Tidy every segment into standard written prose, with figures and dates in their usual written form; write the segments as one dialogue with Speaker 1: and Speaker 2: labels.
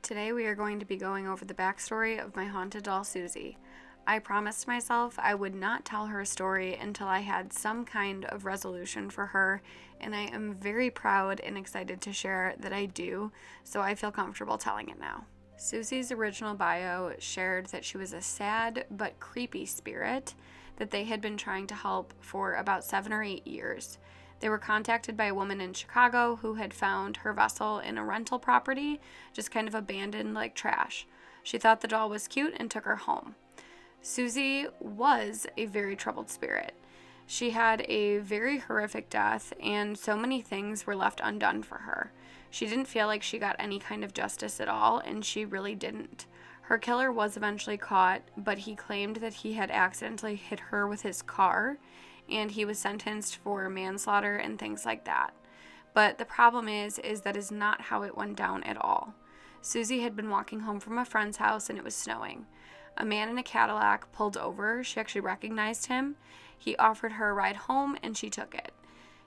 Speaker 1: Today we are going to be going over the backstory of my haunted doll Susie. I promised myself I would not tell her story until I had some kind of resolution for her, and I am very proud and excited to share that I do, so I feel comfortable telling it now. Susie's original bio shared that she was a sad but creepy spirit that they had been trying to help for about 7 or 8 years. They were contacted by a woman in Chicago who had found her vessel in a rental property, just kind of abandoned like trash. She thought the doll was cute and took her home. Susie was a very troubled spirit. She had a very horrific death, and so many things were left undone for her. She didn't feel like she got any kind of justice at all, and she really didn't. Her killer was eventually caught, but he claimed that he had accidentally hit her with his car, and he was sentenced for manslaughter and things like that. But the problem is that is not how it went down at all. Susie had been walking home from a friend's house and it was snowing. A man in a Cadillac pulled over. She actually recognized him. He offered her a ride home and she took it.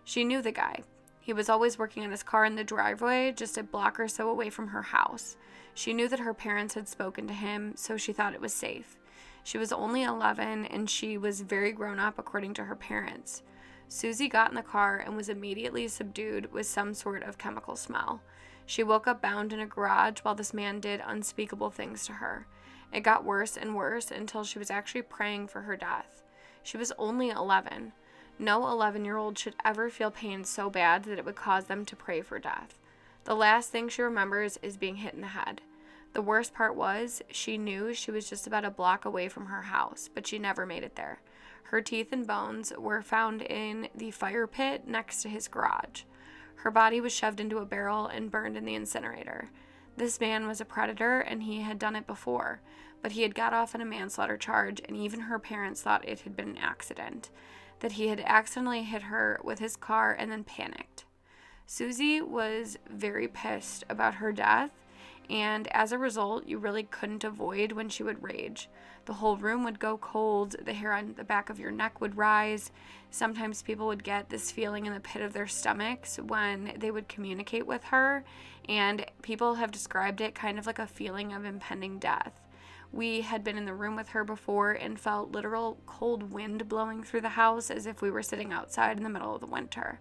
Speaker 1: She knew the guy. He was always working on his car in the driveway, just a block or so away from her house. She knew that her parents had spoken to him, so she thought it was safe. She was only 11, and she was very grown up according to her parents. Susie got in the car and was immediately subdued with some sort of chemical smell. She woke up bound in a garage while this man did unspeakable things to her. It got worse and worse until she was actually praying for her death. She was only 11. No 11-year-old should ever feel pain so bad that it would cause them to pray for death. The last thing she remembers is being hit in the head. The worst part was, she knew she was just about a block away from her house, but she never made it there. Her teeth and bones were found in the fire pit next to his garage. Her body was shoved into a barrel and burned in the incinerator. This man was a predator, and he had done it before, but he had got off on a manslaughter charge, and even her parents thought it had been an accident, that he had accidentally hit her with his car and then panicked. Susie was very pissed about her death, and as a result, you really couldn't avoid when she would rage. The whole room would go cold, the hair on the back of your neck would rise. Sometimes people would get this feeling in the pit of their stomachs when they would communicate with her, and people have described it kind of like a feeling of impending death. We had been in the room with her before and felt literal cold wind blowing through the house as if we were sitting outside in the middle of the winter.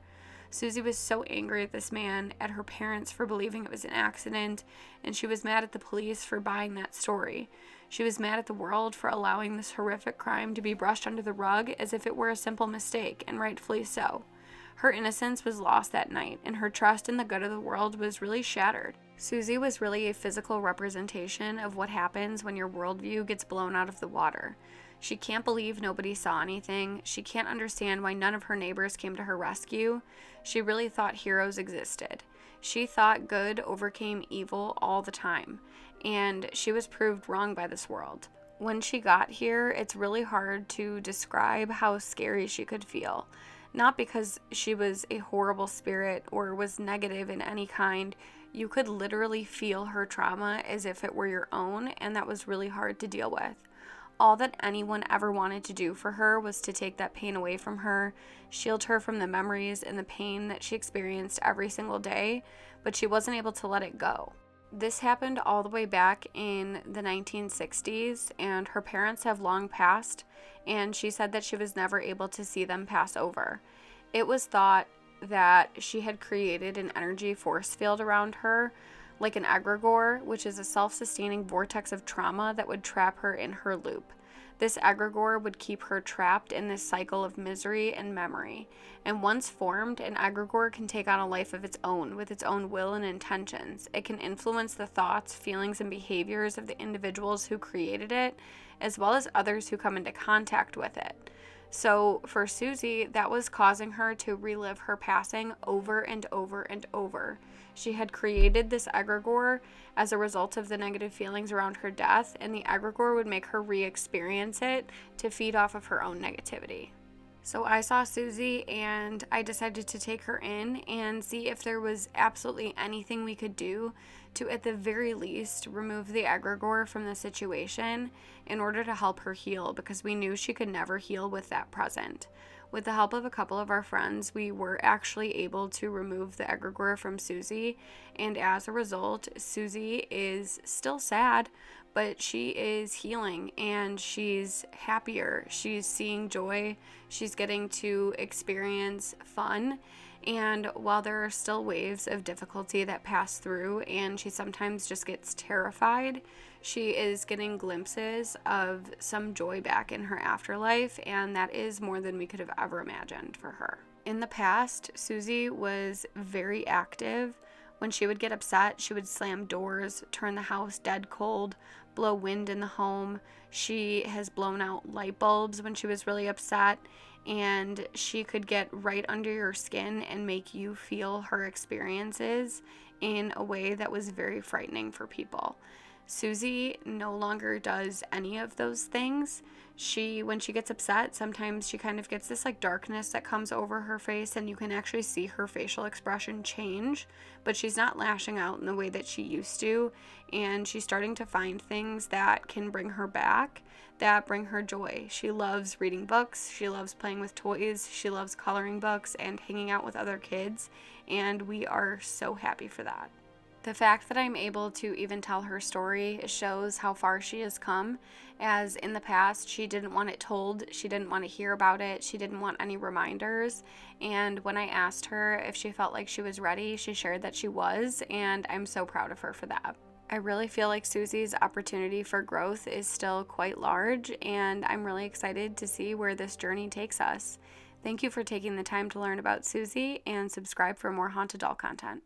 Speaker 1: Susie was so angry at this man, at her parents for believing it was an accident, and she was mad at the police for buying that story. She was mad at the world for allowing this horrific crime to be brushed under the rug as if it were a simple mistake, and rightfully so. Her innocence was lost that night, and her trust in the good of the world was really shattered. Susie was really a physical representation of what happens when your worldview gets blown out of the water. She can't believe nobody saw anything. She can't understand why none of her neighbors came to her rescue. She really thought heroes existed. She thought good overcame evil all the time, and she was proved wrong by this world. When she got here, it's really hard to describe how scary she could feel. Not because she was a horrible spirit or was negative in any kind. You could literally feel her trauma as if it were your own, and that was really hard to deal with. All that anyone ever wanted to do for her was to take that pain away from her, shield her from the memories and the pain that she experienced every single day, but she wasn't able to let it go. This happened all the way back in the 1960s, and her parents have long passed, and she said that she was never able to see them pass over. It was thought that she had created an energy force field around her, like an egregore, which is a self-sustaining vortex of trauma that would trap her in her loop. This egregore would keep her trapped in this cycle of misery and memory. And once formed, an egregore can take on a life of its own, with its own will and intentions. It can influence the thoughts, feelings, and behaviors of the individuals who created it, as well as others who come into contact with it. So for Susie, that was causing her to relive her passing over and over and over. She had created this egregore as a result of the negative feelings around her death, and the egregore would make her re-experience it to feed off of her own negativity. So I saw Susie and I decided to take her in and see if there was absolutely anything we could do to, at the very least, remove the egregore from the situation in order to help her heal, because we knew she could never heal with that present. With the help of a couple of our friends, we were actually able to remove the egregore from Susie, and as a result, Susie is still sad, but she is healing and she's happier. She's seeing joy. She's getting to experience fun. And while there are still waves of difficulty that pass through and she sometimes just gets terrified, she is getting glimpses of some joy back in her afterlife, and that is more than we could have ever imagined for her. In the past, Susie was very active. When she would get upset, she would slam doors, turn the house dead cold, blow wind in the home. She has blown out light bulbs when she was really upset, and she could get right under your skin and make you feel her experiences in a way that was very frightening for people. Susie no longer does any of those things. When she gets upset, sometimes she kind of gets this like darkness that comes over her face, and you can actually see her facial expression change, but she's not lashing out in the way that she used to, and she's starting to find things that can bring her back, that bring her joy. She loves reading books, she loves playing with toys, she loves coloring books and hanging out with other kids, and we are so happy for that. The fact that I'm able to even tell her story shows how far she has come, as in the past she didn't want it told, she didn't want to hear about it, she didn't want any reminders, and when I asked her if she felt like she was ready, she shared that she was, and I'm so proud of her for that. I really feel like Susie's opportunity for growth is still quite large, and I'm really excited to see where this journey takes us. Thank you for taking the time to learn about Susie, and subscribe for more haunted doll content.